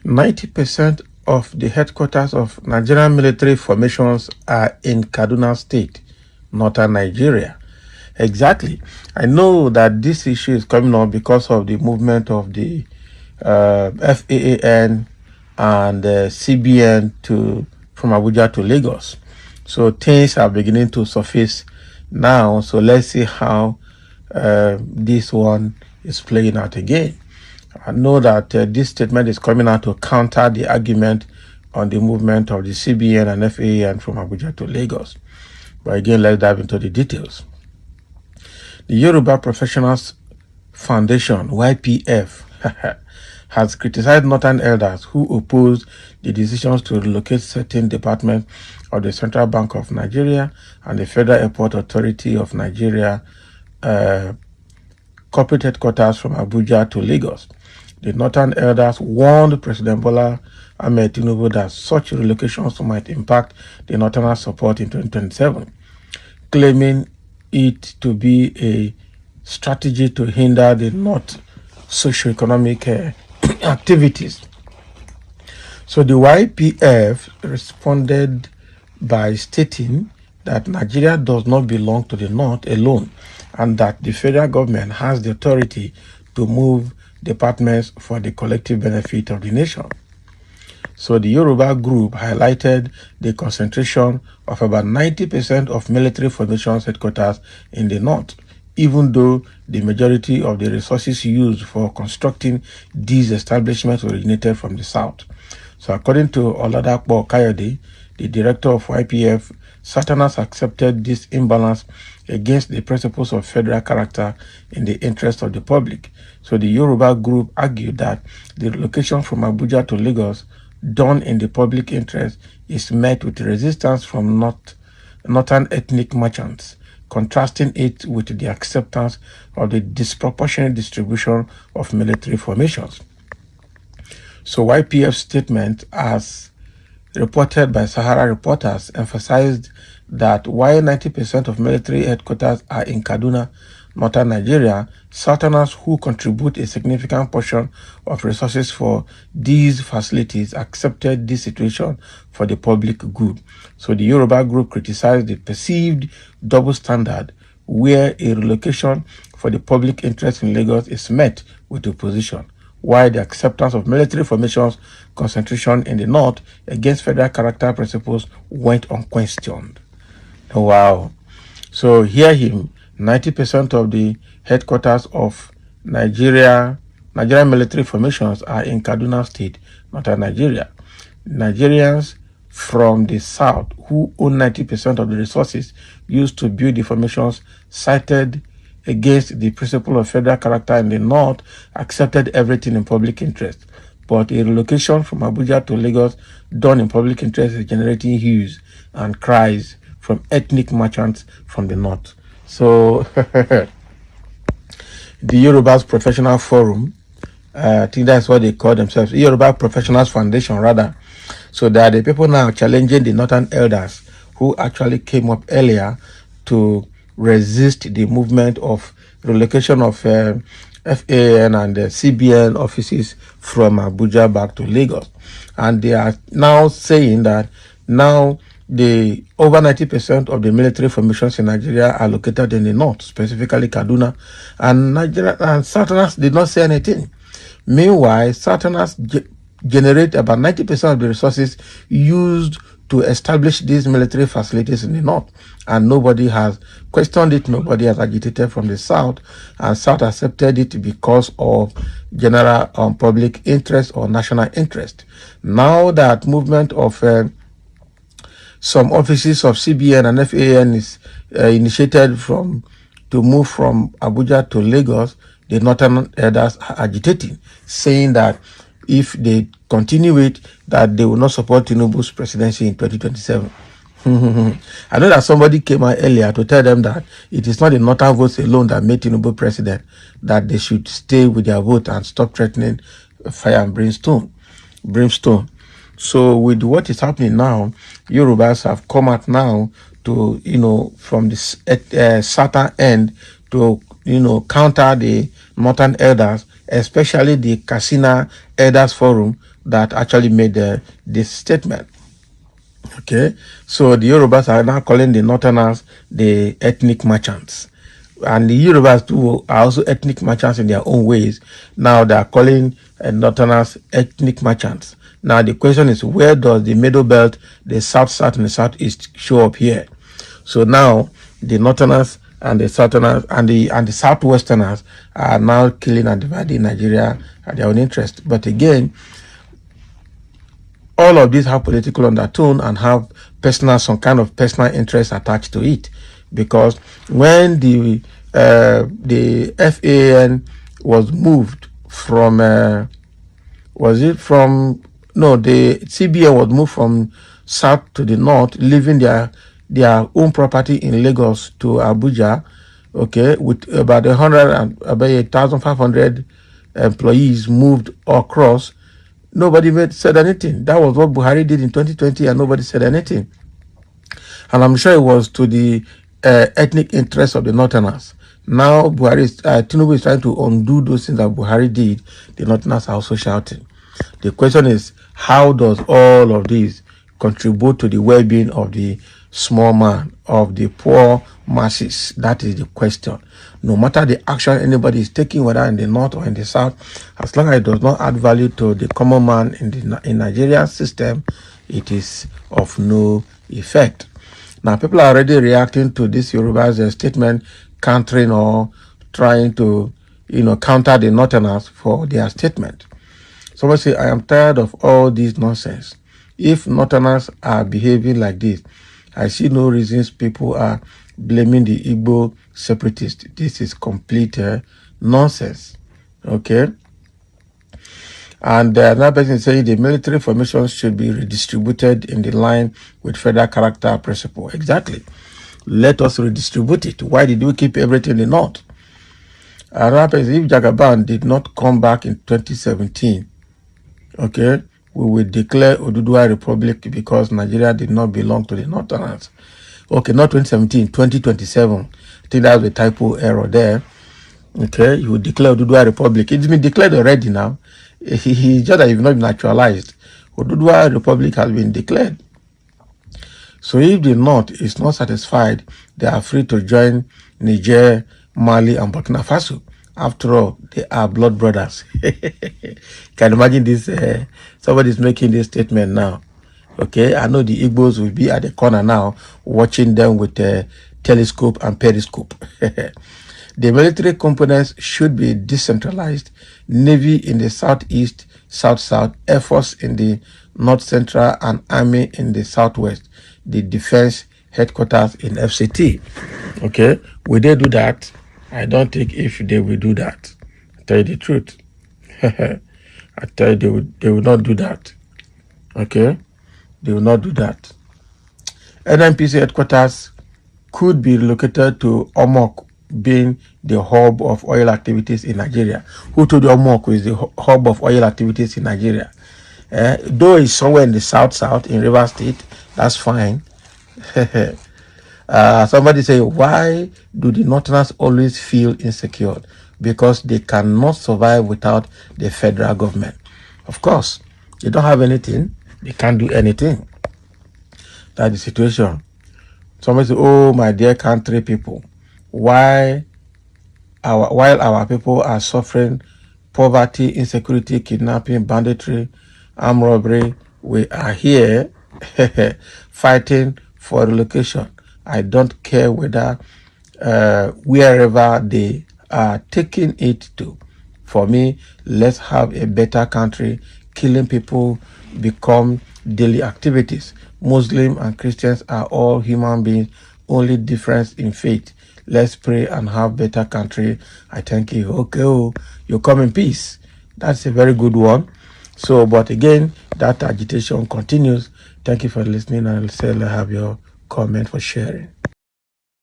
90% of the headquarters of Nigerian military formations are in Kaduna State, northern Nigeria. Exactly. I know that this issue is coming up because of the movement of the FAAN and CBN from Abuja to Lagos. So things are beginning to surface now. So let's see how this one is playing out again. I know that this statement is coming out to counter the argument on the movement of the CBN and FAAN from Abuja to Lagos. But again, let's dive into the details. The Yoruba Professionals Foundation, YPF, has criticized northern elders who opposed the decisions to relocate certain departments of the Central Bank of Nigeria and the Federal Airport Authority of Nigeria corporate headquarters from Abuja to Lagos. The northern elders warned President Bola Ahmed Tinubu that such relocations might impact the northern support in 2027, claiming it to be a strategy to hinder the North socioeconomic activities. So the YPF responded by stating that Nigeria does not belong to the North alone and that the federal government has the authority to move departments for the collective benefit of the nation. So the Yoruba group highlighted the concentration of about 90% of military formations headquarters in the north, even though the majority of the resources used for constructing these establishments originated from the south. So according to Oladapo Kayode, the director of YPF, Southerners accepted this imbalance against the principles of federal character in the interest of the public. So the Yoruba group argued that the relocation from Abuja to Lagos done in the public interest is met with resistance from northern ethnic merchants, contrasting it with the acceptance of the disproportionate distribution of military formations. So YPF's statement, as reported by Sahara reporters, emphasized that while 90% of military headquarters are in Kaduna, northern Nigeria, Southerners who contribute a significant portion of resources for these facilities accepted this situation for the public good. So the Yoruba group criticized the perceived double standard where a relocation for the public interest in Lagos is met with opposition, while the acceptance of military formations concentration in the north against federal character principles went unquestioned. Wow. So hear him. 90% of the headquarters of Nigerian military formations are in Kaduna State, northern Nigeria. Nigerians from the south who own 90% of the resources used to build the formations cited against the principle of federal character in the north accepted everything in public interest. But a relocation from Abuja to Lagos done in public interest is generating hues and cries from ethnic merchants from the north. So the Yoruba's Professional Forum, I think that's what they call themselves, Yoruba Professionals Foundation rather. So there are the people now challenging the northern elders who actually came up earlier to resist the movement of relocation of FAN and CBN offices from Abuja back to Lagos. And they are now saying that now the over 90% of the military formations in Nigeria are located in the north, specifically Kaduna, and Nigeria and Southerners did not say anything. Meanwhile, Southerners generate about 90% of the resources used to establish these military facilities in the north, and nobody has questioned it, nobody has agitated from the south, and South accepted it because of general public interest or national interest. Now that movement of some offices of CBN and FAN is initiated to move from Abuja to Lagos, the northern elders are agitating, saying that if they continue it, that they will not support Tinubu's presidency in 2027. I know that somebody came out earlier to tell them that it is not the northern votes alone that made Tinubu president, that they should stay with their vote and stop threatening fire and brimstone. So with what is happening now, Yorubas have come out now to, from the southern end to, counter the northern elders, especially the Katsina Elders Forum, that actually made this statement. Okay, so the Yorubas are now calling the Northerners the ethnic merchants. And the Yorubas too are also ethnic merchants in their own ways. Now they are calling Northerners ethnic merchants. Now the question is, where does the Middle Belt, the South and the Southeast show up here? So now the Northerners and the Southerners and the Southwesterners are now killing and dividing Nigeria at their own interest. But again, all of these have political undertone and have some kind of personal interest attached to it, because when the FAN was moved from the CBN was moved from south to the north, leaving their own property in Lagos to Abuja, okay, with about 1,500 employees moved across. Nobody said anything. That was what Buhari did in 2020, and nobody said anything. And I'm sure it was to the ethnic interests of the Northerners. Now Tinubu is trying to undo those things that Buhari did. The Northerners are also shouting. The question is, how does all of this contribute to the well-being of the small man, of the poor masses? That is the question. No matter the action anybody is taking, whether in the north or in the south, as long as it does not add value to the common man in Nigeria's system, it is of no effect. Now, people are already reacting to this Yoruba's statement, countering or trying to, counter the Northerners for their statement. Someone say, I am tired of all this nonsense. If Northerners are behaving like this, I see no reasons people are blaming the Igbo separatists. This is complete nonsense. Okay? And another person is saying the military formations should be redistributed in the line with federal character principle. Exactly. Let us redistribute it. Why did we keep everything in the north? Another person, if Jagaban did not come back in 2017, okay, we will declare Oduduwa Republic because Nigeria did not belong to the Northerners. Okay, not 2017, 2027. I think that was a typo error there. Okay, you will declare Oduduwa Republic. It's been declared already now. He just that you've not been naturalized. Oduduwa Republic has been declared. So if the North is not satisfied, they are free to join Niger, Mali, and Burkina Faso. After all, they are blood brothers. Can you imagine this? Somebody is making this statement now. Okay, I know the Igbos will be at the corner now watching them with a telescope and periscope. The military components should be decentralized. Navy in the southeast, south-south, Air Force in the north-central, and Army in the southwest. The defense headquarters in FCT. Okay, will they do that? I don't think if they will do that. I tell you the truth. I tell you they will not do that. Okay, they will not do that. NNPC headquarters could be relocated to Omok, being the hub of oil activities in Nigeria. Who told you Omok is the hub of oil activities in Nigeria? Though it's somewhere in the south in River State, that's fine. Somebody say, why do the Northerners always feel insecure? Because they cannot survive without the federal government. Of course, they don't have anything. They can't do anything. That's the situation. Somebody say, oh, my dear country people, while our people are suffering poverty, insecurity, kidnapping, banditry, armed robbery, we are here fighting for relocation. I don't care whether wherever they are taking it to. For me, let's have a better country. Killing people become daily activities. Muslim and Christians are all human beings, only difference in faith. Let's pray and have better country. I thank you. Okay, you come in peace. That's a very good one. So, but again, that agitation continues. Thank you for listening, and I'll have your comment for sharing.